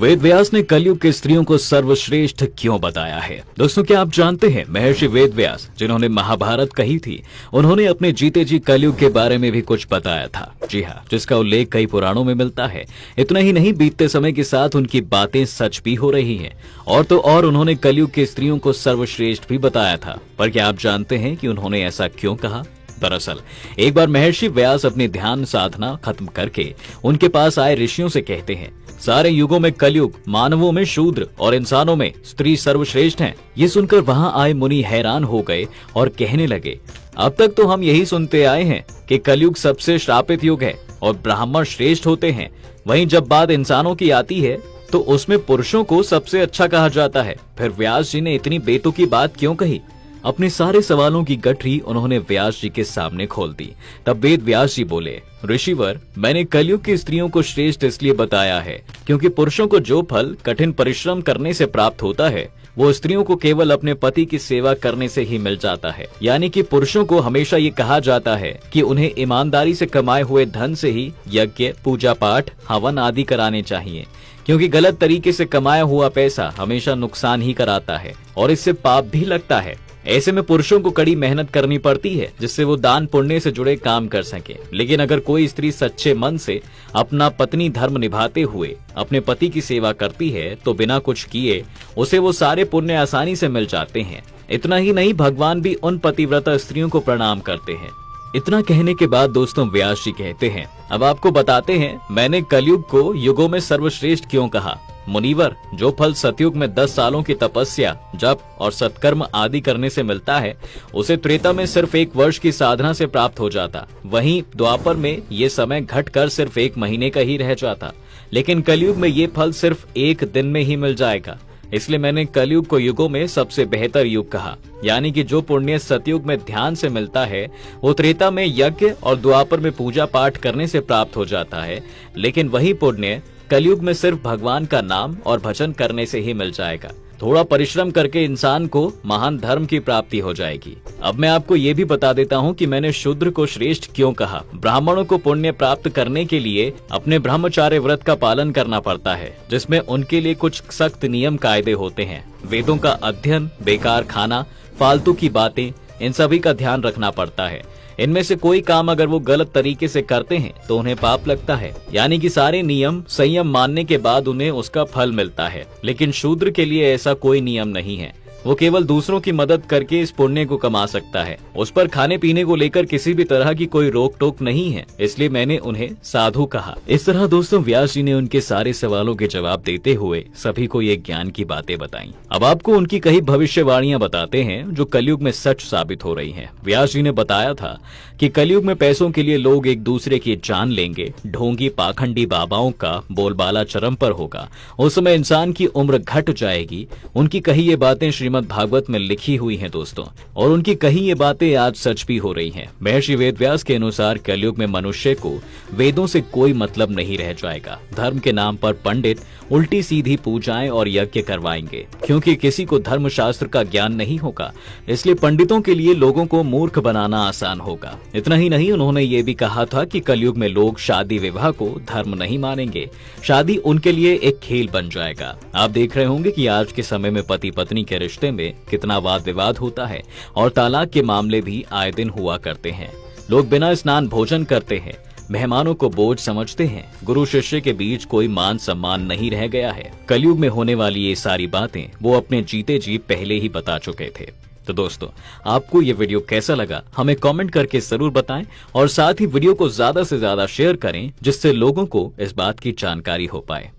वेद व्यास ने कलयुग के स्त्रियों को सर्वश्रेष्ठ क्यों बताया है? दोस्तों, क्या आप जानते हैं महर्षि वेद व्यास जिन्होंने महाभारत कही थी, उन्होंने अपने जीते जी कलयुग के बारे में भी कुछ बताया था। जी हाँ, जिसका उल्लेख कई पुराणों में मिलता है। इतना ही नहीं, बीतते समय के साथ उनकी बातें सच भी हो रही हैं। और तो और उन्होंने कलयुग के स्त्रियों को सर्वश्रेष्ठ भी बताया था। पर क्या आप जानते हैं कि उन्होंने ऐसा क्यों कहा? दरअसल एक बार महर्षि व्यास अपनी ध्यान साधना खत्म करके उनके पास आए ऋषियों से कहते हैं, सारे युगों में कलयुग मानवों में शूद्र और इंसानों में स्त्री सर्वश्रेष्ठ हैं। ये सुनकर वहां आए मुनि हैरान हो गए और कहने लगे, अब तक तो हम यही सुनते आए हैं कि कलयुग सबसे श्रापित युग है और ब्राह्मण श्रेष्ठ होते हैं। वहीं जब बात इंसानों की आती है तो उसमें पुरुषों को सबसे अच्छा कहा जाता है। फिर व्यास जी ने इतनी बेतुकी बात क्यों कही? अपने सारे सवालों की गठरी उन्होंने व्यास जी के सामने खोल दी। तब वेद व्यास जी बोले, ऋषिवर, मैंने कलयुग की स्त्रियों को श्रेष्ठ इसलिए बताया है क्योंकि पुरुषों को जो फल कठिन परिश्रम करने से प्राप्त होता है वो स्त्रियों को केवल अपने पति की सेवा करने से ही मिल जाता है। यानी कि पुरुषों को हमेशा ये कहा जाता है कि उन्हें ईमानदारी से कमाए हुए धन से ही यज्ञ, पूजा पाठ, हवन आदि कराने चाहिए, क्योंकि गलत तरीके से कमाया हुआ पैसा हमेशा नुकसान ही कराता है और इससे पाप भी लगता है। ऐसे में पुरुषों को कड़ी मेहनत करनी पड़ती है जिससे वो दान पुण्य से जुड़े काम कर सके। लेकिन अगर कोई स्त्री सच्चे मन से अपना पत्नी धर्म निभाते हुए अपने पति की सेवा करती है तो बिना कुछ किए उसे वो सारे पुण्य आसानी से मिल जाते हैं। इतना ही नहीं, भगवान भी उन पतिव्रता स्त्रियों को प्रणाम करते हैं। इतना कहने के बाद दोस्तों व्यास जी कहते हैं, अब आपको बताते हैं मैंने कलयुग को युगों में सर्वश्रेष्ठ क्यों कहा। मुनिवर, जो फल सतयुग में 10 सालों की तपस्या, जप और सत्कर्म आदि करने से मिलता है उसे त्रेता में सिर्फ 1 वर्ष की साधना से प्राप्त हो जाता। वहीं द्वापर में ये समय घटकर सिर्फ 1 महीने का ही रह जाता। लेकिन कलयुग में ये फल सिर्फ 1 दिन में ही मिल जाएगा। इसलिए मैंने कलयुग को युगों में सबसे बेहतर युग कहा। यानी कि जो पुण्य सतयुग में ध्यान से मिलता है वो त्रेता में यज्ञ और द्वापर में पूजा पाठ करने से प्राप्त हो जाता है। लेकिन वही पुण्य कलयुग में सिर्फ भगवान का नाम और भजन करने से ही मिल जाएगा। थोड़ा परिश्रम करके इंसान को महान धर्म की प्राप्ति हो जाएगी। अब मैं आपको ये भी बता देता हूँ कि मैंने शूद्र को श्रेष्ठ क्यों कहा। ब्राह्मणों को पुण्य प्राप्त करने के लिए अपने ब्रह्मचार्य व्रत का पालन करना पड़ता है, जिसमें उनके लिए कुछ सख्त नियम कायदे होते हैं। वेदों का अध्ययन, बेकार खाना, फालतू की बातें, इन सभी का ध्यान रखना पड़ता है। इनमें से कोई काम अगर वो गलत तरीके से करते हैं तो उन्हें पाप लगता है। यानी कि सारे नियम संयम मानने के बाद उन्हें उसका फल मिलता है। लेकिन शूद्र के लिए ऐसा कोई नियम नहीं है। वो केवल दूसरों की मदद करके इस पुण्य को कमा सकता है। उस पर खाने पीने को लेकर किसी भी तरह की कोई रोक टोक नहीं है, इसलिए मैंने उन्हें साधु कहा। इस तरह दोस्तों व्यास जी ने उनके सारे सवालों के जवाब देते हुए सभी को ये ज्ञान की बातें बताई। अब आपको उनकी कई भविष्यवाणियां बताते हैं जो कलयुग में सच साबित हो रही है। व्यास जी ने बताया था कि कलयुग में पैसों के लिए लोग एक दूसरे की जान लेंगे। ढोंगी पाखंडी बाबाओं का बोलबाला चरम पर होगा। उस समय इंसान की उम्र घट जाएगी। उनकी कही ये बातें श्रीमद् भागवत में लिखी हुई हैं दोस्तों, और उनकी कही ये बातें आज सच भी हो रही हैं। महर्षि वेद व्यास के अनुसार कलयुग में मनुष्य को वेदों से कोई मतलब नहीं रह जाएगा। धर्म के नाम पर पंडित उल्टी सीधी पूजाएं और यज्ञ करवाएंगे, क्योंकि किसी को धर्म शास्त्र का ज्ञान नहीं होगा। इसलिए पंडितों के लिए लोगों को मूर्ख बनाना आसान होगा। इतना ही नहीं, उन्होंने ये भी कहा था कि कलयुग में लोग शादी विवाह को धर्म नहीं मानेंगे। शादी उनके लिए एक खेल बन जाएगा। आप देख रहे होंगे कि आज के समय में पति पत्नी के रिश्ते में कितना वाद विवाद होता है और तलाक के मामले भी आए दिन हुआ करते हैं। लोग बिना स्नान भोजन करते हैं, मेहमानों को बोझ समझते हैं। गुरु शिष्य के बीच कोई मान सम्मान नहीं रह गया है। कलयुग में होने वाली ये सारी बातें वो अपने जीते जी पहले ही बता चुके थे। तो दोस्तों, आपको ये वीडियो कैसा लगा हमें कमेंट करके जरूर बताएं और साथ ही वीडियो को ज्यादा से ज्यादा शेयर करें जिससे लोगों को इस बात की जानकारी हो पाए।